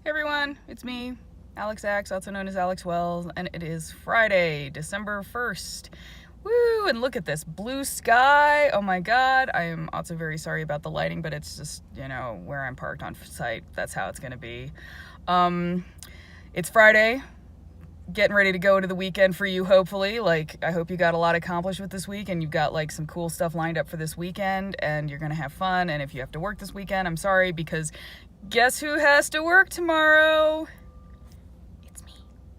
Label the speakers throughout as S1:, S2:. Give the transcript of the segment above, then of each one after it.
S1: Hey everyone, it's me, Alex Axe, also known as Alex Wells, and it is Friday, December 1st. Woo, and look at this blue sky. Oh my god, I am also very sorry about the lighting, but it's just, where I'm parked on site, that's how it's gonna be. It's Friday, getting ready to go to the weekend for you, hopefully. I hope you got a lot accomplished with this week and you've got some cool stuff lined up for this weekend and you're gonna have fun. And if you have to work this weekend, I'm sorry, because guess who has to work tomorrow? It's me.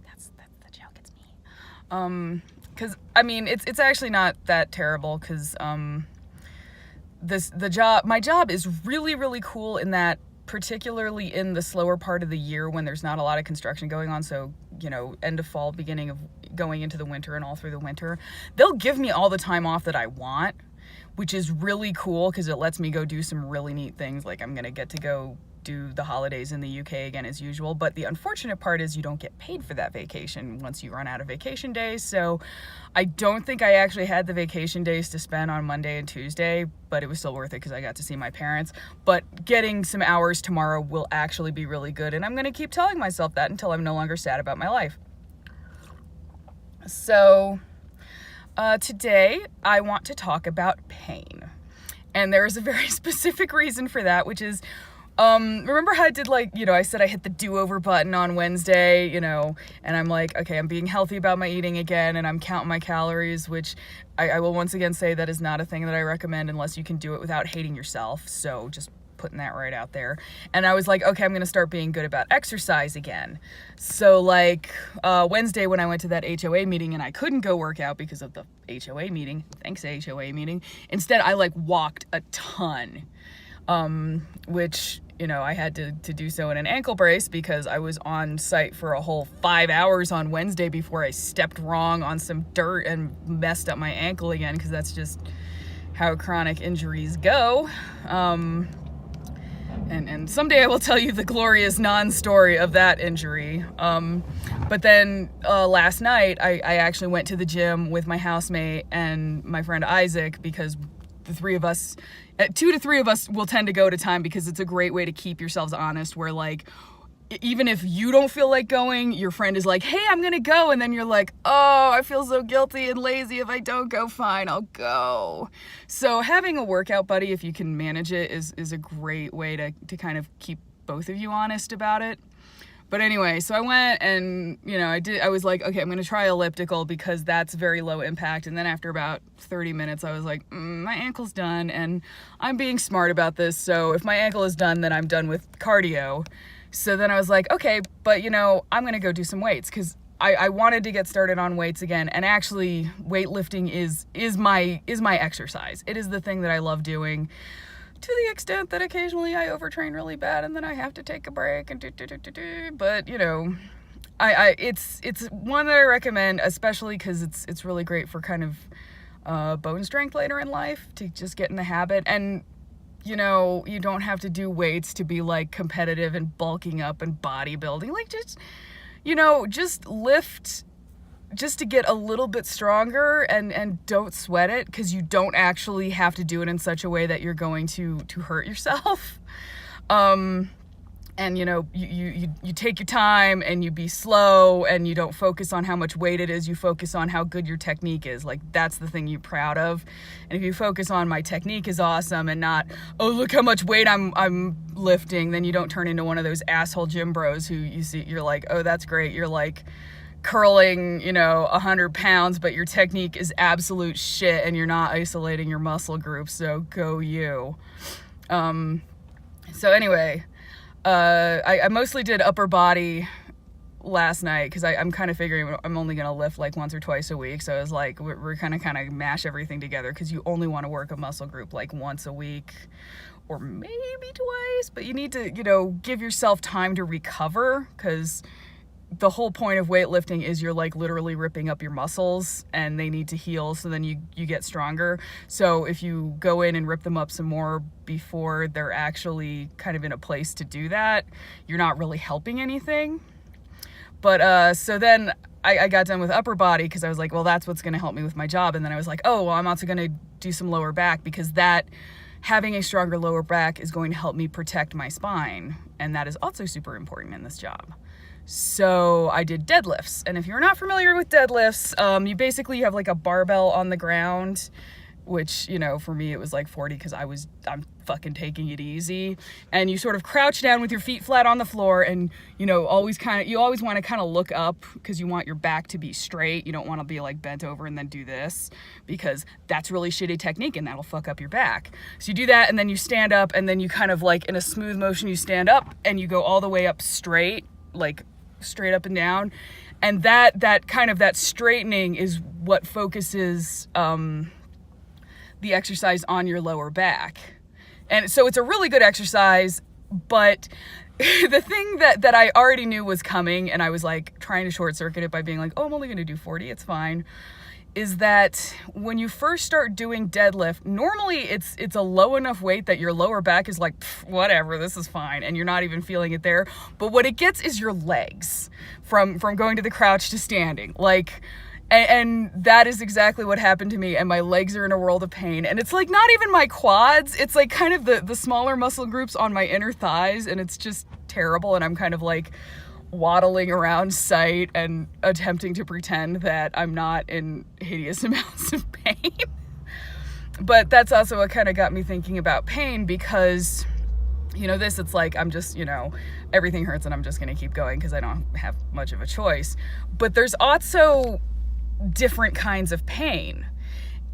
S1: That's the joke. It's me. Because it's actually not that terrible. Because my job is really, really cool in that, particularly in the slower part of the year when there's not a lot of construction going on. So end of fall, beginning of going into the winter, and all through the winter, they'll give me all the time off that I want, which is really cool because it lets me go do some really neat things. Like I'm gonna get to go do the holidays in the UK again as usual, but the unfortunate part is you don't get paid for that vacation once you run out of vacation days. So I don't think I actually had the vacation days to spend on Monday and Tuesday, but it was still worth it because I got to see my parents. But getting some hours tomorrow will actually be really good, and I'm gonna keep telling myself that until I'm no longer sad about my life. So today I want to talk about pain, and there is a very specific reason for that, which is remember how I did I said I hit the do-over button on Wednesday, and I'm like, okay, I'm being healthy about my eating again, and I'm counting my calories, which I will once again say that is not a thing that I recommend unless you can do it without hating yourself. So just putting that right out there. And I was like, okay, I'm going to start being good about exercise again. So Wednesday when I went to that HOA meeting and I couldn't go work out because of the HOA meeting, thanks HOA meeting, instead I walked a ton. Which, I had to do so in an ankle brace because I was on site for a whole 5 hours on Wednesday before I stepped wrong on some dirt and messed up my ankle again, because that's just how chronic injuries go. And someday I will tell you the glorious non-story of that injury. But then last night I actually went to the gym with my housemate and my friend Isaac, because the three of us, 2 to 3 of us will tend to go at a time, because it's a great way to keep yourselves honest, where even if you don't feel like going, your friend is like, hey, I'm gonna go, and then you're like, oh, I feel so guilty and lazy if I don't go. Fine, I'll go. So having a workout buddy, if you can manage it, is a great way to kind of keep both of you honest about it. But anyway, so I went and, I was like, okay, I'm going to try elliptical because that's very low impact. And then after about 30 minutes, I was like, my ankle's done, and I'm being smart about this. So if my ankle is done, then I'm done with cardio. So then I was like, okay, but I'm going to go do some weights, because I wanted to get started on weights again. And actually weightlifting is my exercise. It is the thing that I love doing, to the extent that occasionally I overtrain really bad and then I have to take a break and but it's one that I recommend, especially because it's really great for kind of bone strength later in life, to just get in the habit. And you don't have to do weights to be competitive and bulking up and bodybuilding. Just lift just to get a little bit stronger, and don't sweat it, because you don't actually have to do it in such a way that you're going to hurt yourself. And you take your time, and you be slow, and you don't focus on how much weight it is. You focus on how good your technique is. That's the thing you're proud of. And if you focus on my technique is awesome and not, oh, look how much weight I'm lifting, then you don't turn into one of those asshole gym bros who you see, you're like, oh, that's great, you're curling 100 pounds, but your technique is absolute shit and you're not isolating your muscle groups. So go you. So anyway, I mostly did upper body last night, because I'm kind of figuring I'm only gonna lift once or twice a week. So I was like, we're kind of mash everything together, because you only want to work a muscle group once a week or maybe twice, but you need to give yourself time to recover, because the whole point of weightlifting is you're literally ripping up your muscles and they need to heal, so then you get stronger. So if you go in and rip them up some more before they're actually kind of in a place to do that, you're not really helping anything. But so then I got done with upper body, because I was like, well, that's what's going to help me with my job. And then I was like, oh, well, I'm also going to do some lower back, because that having a stronger lower back is going to help me protect my spine. And that is also super important in this job. So I did deadlifts. And if you're not familiar with deadlifts, you have like a barbell on the ground, which, you know, for me it was like 40 because I'm fucking taking it easy. And you sort of crouch down with your feet flat on the floor, and, you know, you always want to kind of look up because you want your back to be straight. You don't want to be like bent over and then do this, because that's really shitty technique and that'll fuck up your back. So you do that, and then you stand up, and then you kind of like in a smooth motion, you stand up and you go all the way up straight, like straight up and down. And that kind of that straightening is what focuses the exercise on your lower back. And so it's a really good exercise, but the thing that I already knew was coming, and I was like trying to short circuit it by being like, oh, I'm only going to do 40, it's fine, is that when you first start doing deadlift, normally it's a low enough weight that your lower back is like, whatever, this is fine, and you're not even feeling it there. But what it gets is your legs from going to the crouch to standing. Like, and that is exactly what happened to me, and my legs are in a world of pain. And it's like not even my quads, it's like kind of the smaller muscle groups on my inner thighs, and it's just terrible. And I'm kind of like waddling around site and attempting to pretend that I'm not in hideous amounts of pain. But that's also what kind of got me thinking about pain, because, you know, it's like I'm just, you know, everything hurts and I'm just going to keep going because I don't have much of a choice. But there's also different kinds of pain.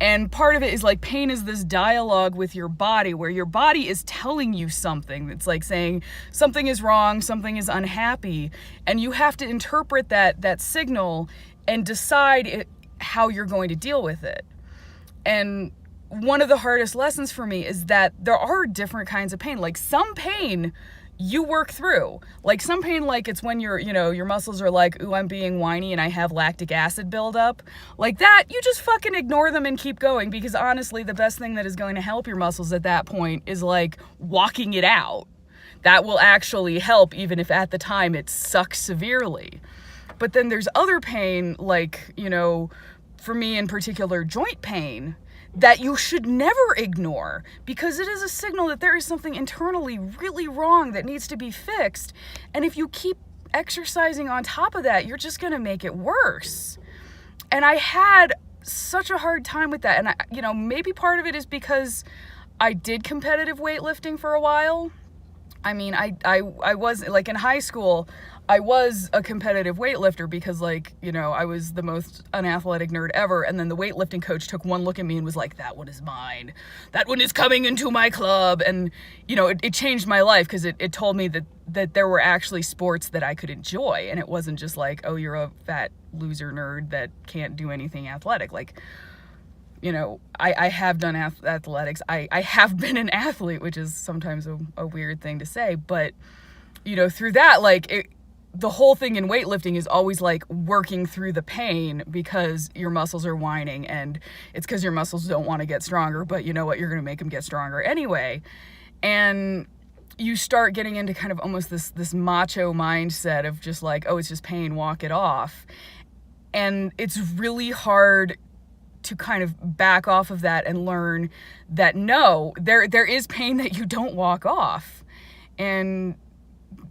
S1: And part of it is like pain is this dialogue with your body where your body is telling you something. It's like saying something is wrong, something is unhappy, and you have to interpret that signal and decide how you're going to deal with it. And one of the hardest lessons for me is that there are different kinds of pain. Like some pain you work through. Like some pain, like it's when your muscles are like, ooh, I'm being whiny and I have lactic acid buildup. Like that, you just fucking ignore them and keep going, because honestly, the best thing that is going to help your muscles at that point is like walking it out. That will actually help, even if at the time it sucks severely. But then there's other pain, like, you know, for me in particular, joint pain, that you should never ignore, because it is a signal that there is something internally really wrong that needs to be fixed. And if you keep exercising on top of that, you're just gonna make it worse. And I had such a hard time with that. And maybe part of it is because I did competitive weightlifting for a while. I mean, I was like in high school, I was a competitive weightlifter because, like, you know, I was the most unathletic nerd ever. And then the weightlifting coach took one look at me and was like, that one is mine. That one is coming into my club. And, you know, it changed my life, because it told me that there were actually sports that I could enjoy. And it wasn't just like, oh, you're a fat loser nerd that can't do anything athletic. Like, you know, I have done athletics. I have been an athlete, which is sometimes a weird thing to say. But, you know, through that, like, the whole thing in weightlifting is always like working through the pain, because your muscles are whining, and it's because your muscles don't want to get stronger, but you know what, you're going to make them get stronger anyway. And you start getting into kind of almost this macho mindset of just like, oh, it's just pain, walk it off. And it's really hard to kind of back off of that and learn that no, there is pain that you don't walk off. And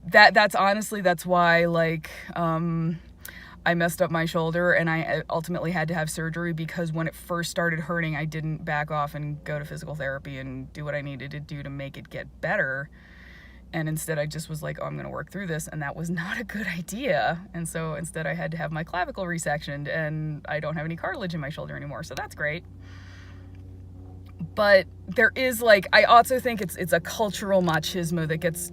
S1: that's why, like, I messed up my shoulder and I ultimately had to have surgery, because when it first started hurting, I didn't back off and go to physical therapy and do what I needed to do to make it get better. And instead I just was like, oh, I'm going to work through this. And that was not a good idea. And so instead I had to have my clavicle resectioned, and I don't have any cartilage in my shoulder anymore. So that's great. But there is, like, I also think it's a cultural machismo that gets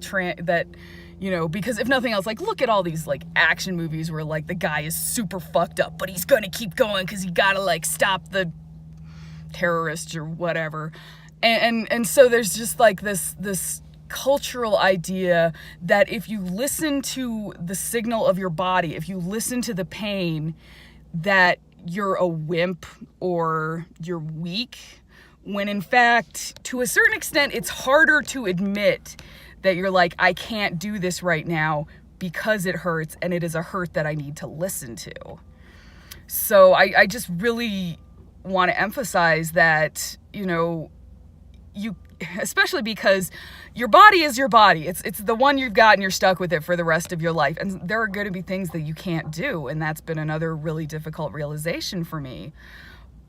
S1: you know, because if nothing else, like, look at all these, like, action movies where, like, the guy is super fucked up, but he's gonna keep going because he gotta, like, stop the terrorists or whatever. And so there's just, like, this cultural idea that if you listen to the signal of your body, if you listen to the pain, that you're a wimp or you're weak, when in fact, to a certain extent, it's harder to admit that you're like, I can't do this right now because it hurts, and it is a hurt that I need to listen to. So I just really want to emphasize that, you know, especially because your body is your body. It's the one you've got and you're stuck with it for the rest of your life. And there are going to be things that you can't do. And that's been another really difficult realization for me.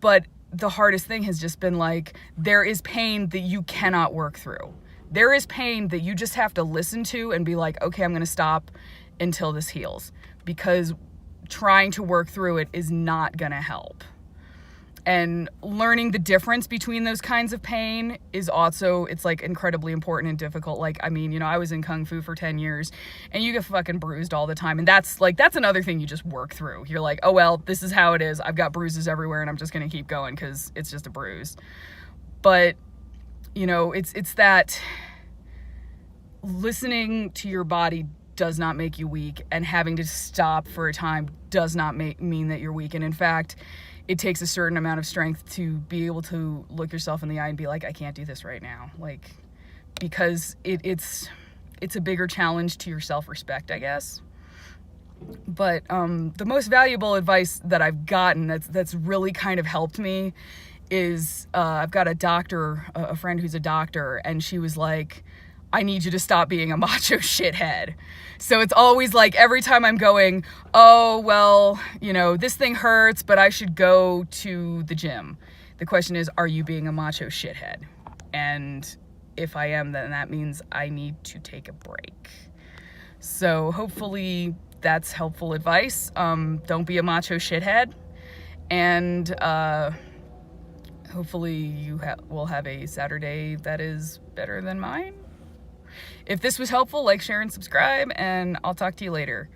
S1: But the hardest thing has just been like, there is pain that you cannot work through. There is pain that you just have to listen to and be like, okay, I'm going to stop until this heals, because trying to work through it is not going to help. And learning the difference between those kinds of pain is also, it's like incredibly important and difficult. Like, I mean, you know, I was in Kung Fu for 10 years and you get fucking bruised all the time. And that's another thing you just work through. You're like, oh, well, this is how it is. I've got bruises everywhere and I'm just going to keep going because it's just a bruise. But, you know, it's that listening to your body does not make you weak, and having to stop for a time does not mean that you're weak. And in fact, it takes a certain amount of strength to be able to look yourself in the eye and be like, I can't do this right now. Like, because it's a bigger challenge to your self-respect, I guess. But the most valuable advice that I've gotten that's really kind of helped me is I've got a friend who's a doctor, and she was like, I need you to stop being a macho shithead. So it's always like, every time I'm going, oh, well, you know, this thing hurts, but I should go to the gym. The question is, are you being a macho shithead? And if I am, then that means I need to take a break. So hopefully that's helpful advice. Don't be a macho shithead. And hopefully you will have a Saturday that is better than mine. If this was helpful, like, share, and subscribe, and I'll talk to you later.